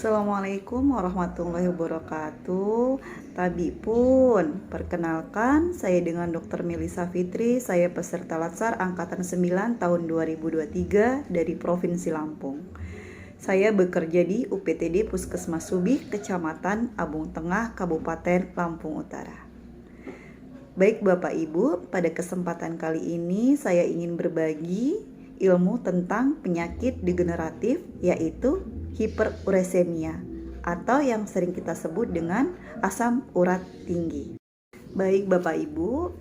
Assalamualaikum warahmatullahi wabarakatuh. Tabi pun, perkenalkan saya dengan Dr. Melisa Fitri, saya peserta Latsar Angkatan 9 tahun 2023 dari Provinsi Lampung. Saya bekerja di UPTD Puskesmas Subi, Kecamatan Abung Tengah, Kabupaten Lampung Utara. Baik Bapak Ibu, pada kesempatan kali ini saya ingin berbagi ilmu tentang penyakit degeneratif yaitu hiperuresemia atau yang sering kita sebut dengan asam urat tinggi. Baik Bapak Ibu,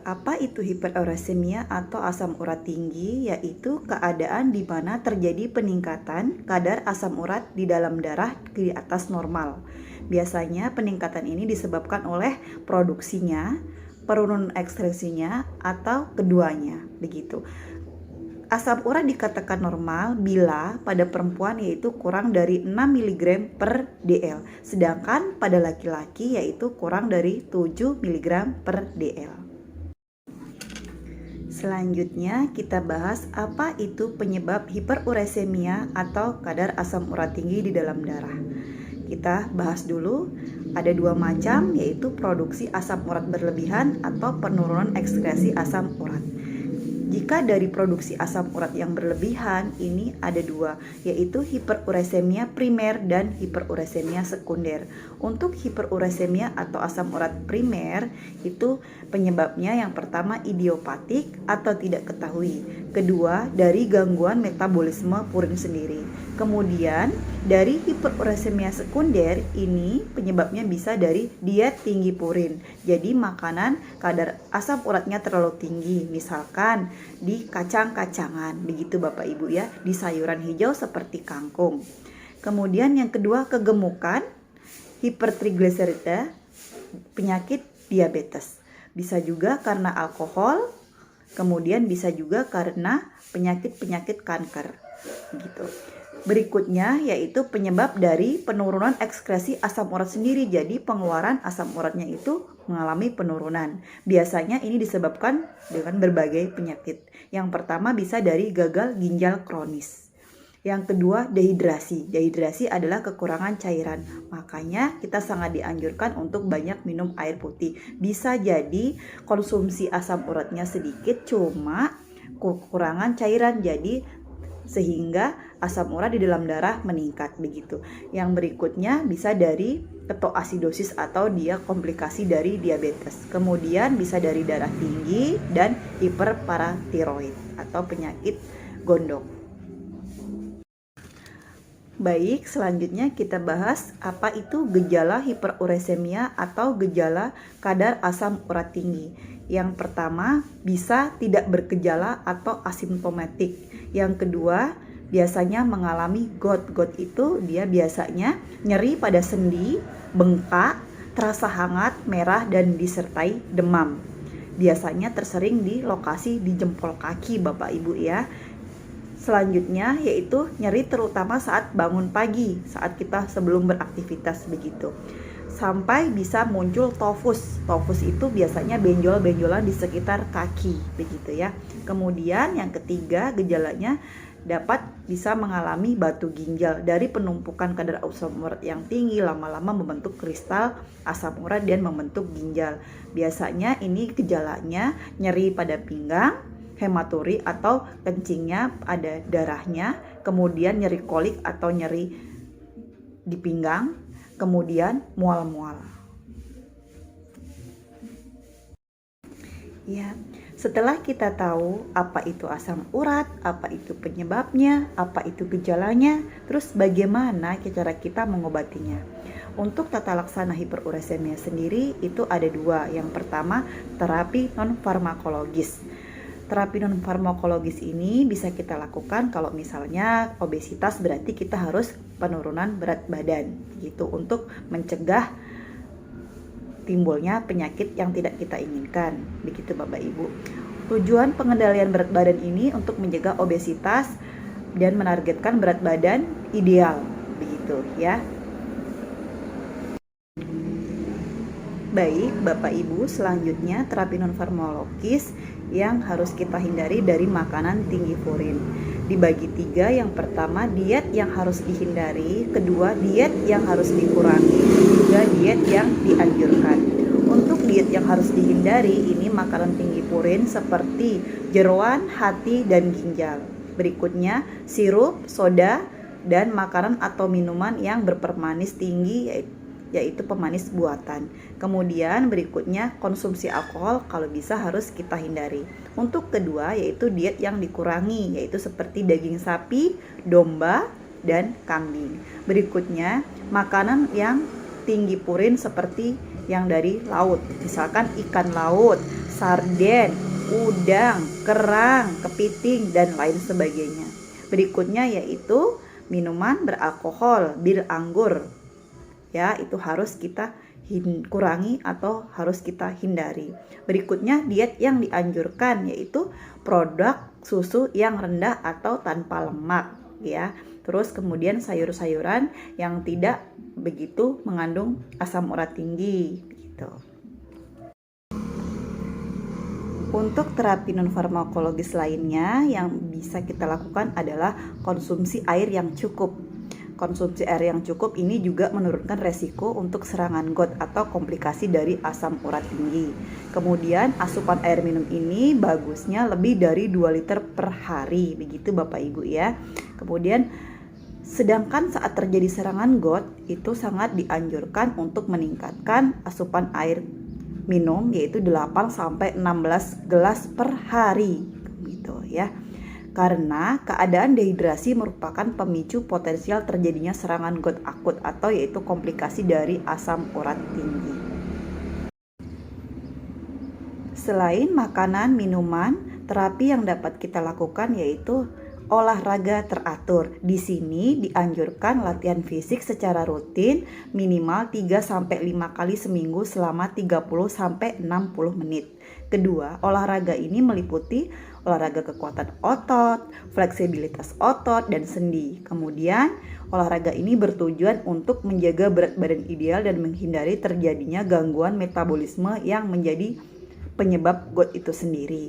apa itu hiperuresemia atau asam urat tinggi? Yaitu keadaan di mana terjadi peningkatan kadar asam urat di dalam darah di atas normal. Biasanya peningkatan ini disebabkan oleh produksinya, penurunan ekstresinya, atau keduanya, begitu. Asam urat dikatakan normal bila pada perempuan yaitu kurang dari 6 mg per dl, sedangkan pada laki-laki yaitu kurang dari 7 mg per dl. Selanjutnya kita bahas apa itu penyebab hiperuresemia atau kadar asam urat tinggi di dalam darah. Kita bahas dulu, ada dua macam yaitu produksi asam urat berlebihan atau penurunan ekskresi asam urat. Jika dari produksi asam urat yang berlebihan, ini ada dua, yaitu hiperuresemia primer dan hiperuresemia sekunder. Untuk hiperuresemia atau asam urat primer, itu penyebabnya yang pertama idiopatik atau tidak ketahui. Kedua, dari gangguan metabolisme purin sendiri. Kemudian, dari hiperuresemia sekunder, ini penyebabnya bisa dari diet tinggi purin. Jadi makanan kadar asam uratnya terlalu tinggi, misalkan di kacang-kacangan, begitu Bapak Ibu ya, di sayuran hijau seperti kangkung. Kemudian yang kedua, kegemukan, hipertrigliserida, penyakit diabetes. Bisa juga karena alkohol, kemudian bisa juga karena penyakit-penyakit kanker, gitu. Berikutnya yaitu penyebab dari penurunan ekskresi asam urat sendiri. Jadi pengeluaran asam uratnya itu mengalami penurunan. Biasanya ini disebabkan dengan berbagai penyakit. Yang pertama bisa dari gagal ginjal kronis. Yang kedua dehidrasi. Dehidrasi adalah kekurangan cairan. Makanya kita sangat dianjurkan untuk banyak minum air putih. Bisa jadi konsumsi asam uratnya sedikit, cuma kekurangan cairan, jadi sehingga asam urat di dalam darah meningkat, begitu. Yang berikutnya bisa dari ketoasidosis atau dia komplikasi dari diabetes. Kemudian bisa dari darah tinggi dan hiperparatiroid atau penyakit gondok. Baik, selanjutnya kita bahas apa itu gejala hiperuresemia atau gejala kadar asam urat tinggi. Yang pertama, bisa tidak bergejala atau asimptomatik. Yang kedua, biasanya mengalami GOT. GOT itu dia biasanya nyeri pada sendi, bengkak, terasa hangat, merah, dan disertai demam. Biasanya tersering di lokasi di jempol kaki Bapak Ibu ya. Selanjutnya yaitu nyeri terutama saat bangun pagi, saat kita sebelum beraktivitas, begitu. Sampai bisa muncul tofus. Tofus itu biasanya benjol-benjolan di sekitar kaki, begitu ya. Kemudian yang ketiga, gejalanya dapat bisa mengalami batu ginjal dari penumpukan kadar asam urat yang tinggi, lama-lama membentuk kristal asam urat dan membentuk ginjal. Biasanya ini gejalanya nyeri pada pinggang, hematuri atau kencingnya ada darahnya, kemudian nyeri kolik atau nyeri di pinggang, kemudian mual-mual. Ya, setelah kita tahu apa itu asam urat, apa itu penyebabnya, apa itu gejalanya, terus bagaimana cara kita mengobatinya. Untuk tata laksana hiperuresemia sendiri itu ada dua. Yang pertama, terapi non-farmakologis. Terapi non-farmakologis ini bisa kita lakukan kalau misalnya obesitas, berarti kita harus penurunan berat badan gitu untuk mencegah timbulnya penyakit yang tidak kita inginkan, begitu Bapak Ibu. Tujuan pengendalian berat badan ini untuk mencegah obesitas dan menargetkan berat badan ideal, begitu ya. Baik Bapak Ibu, selanjutnya terapi non-farmakologis yang harus kita hindari dari makanan tinggi purin. dibagi 3. Yang pertama, diet yang harus dihindari. Kedua, diet yang harus dikurangi. Ketiga, diet yang dianjurkan. Untuk diet yang harus dihindari, ini makanan tinggi purin seperti jeroan, hati, dan ginjal. Berikutnya, sirup, soda, dan makanan atau minuman yang berpermanis tinggi, yaitu pemanis buatan. Kemudian berikutnya, konsumsi alkohol kalau bisa harus kita hindari. Untuk kedua, yaitu diet yang dikurangi, yaitu seperti daging sapi, domba, dan kambing. Berikutnya, makanan yang tinggi purin seperti yang dari laut, misalkan ikan laut, sarden, udang, kerang, kepiting, dan lain sebagainya. Berikutnya yaitu minuman beralkohol, bir, anggur. Ya, itu harus kita kurangi atau harus kita hindari. Berikutnya, diet yang dianjurkan yaitu produk susu yang rendah atau tanpa lemak, ya. Terus kemudian sayur-sayuran yang tidak begitu mengandung asam urat tinggi, gitu. Untuk terapi non-farmakologis lainnya yang bisa kita lakukan adalah konsumsi air yang cukup. Konsumsi air yang cukup ini juga menurunkan resiko untuk serangan GOT atau komplikasi dari asam urat tinggi. Kemudian asupan air minum ini bagusnya lebih dari 2 liter per hari, begitu Bapak Ibu ya. Kemudian sedangkan saat terjadi serangan GOT itu sangat dianjurkan untuk meningkatkan asupan air minum yaitu 8-16 gelas per hari gitu ya. Karena keadaan dehidrasi merupakan pemicu potensial terjadinya serangan GOT akut atau yaitu komplikasi dari asam urat tinggi. Selain makanan, minuman, terapi yang dapat kita lakukan yaitu olahraga teratur. Di sini dianjurkan latihan fisik secara rutin minimal 3-5 kali seminggu selama 30-60 menit. Kedua, olahraga ini meliputi olahraga kekuatan otot, fleksibilitas otot, dan sendi. Kemudian, olahraga ini bertujuan untuk menjaga berat badan ideal dan menghindari terjadinya gangguan metabolisme yang menjadi penyebab GOT itu sendiri.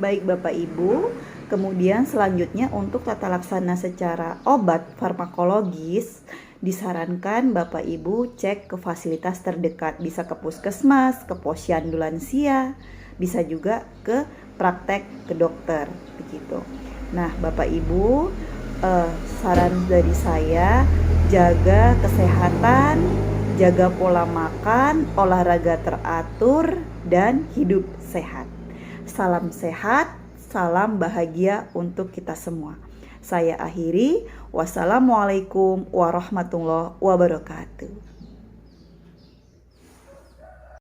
Baik Bapak Ibu, kemudian selanjutnya untuk tata laksana secara obat farmakologis, disarankan Bapak Ibu cek ke fasilitas terdekat, bisa ke puskesmas, ke posyandu lansia, bisa juga ke praktek ke dokter, begitu. Nah, Bapak Ibu, saran dari saya, jaga kesehatan, jaga pola makan, olahraga teratur, dan hidup sehat. Salam sehat, salam bahagia untuk kita semua. Saya akhiri, wassalamualaikum warahmatullahi wabarakatuh.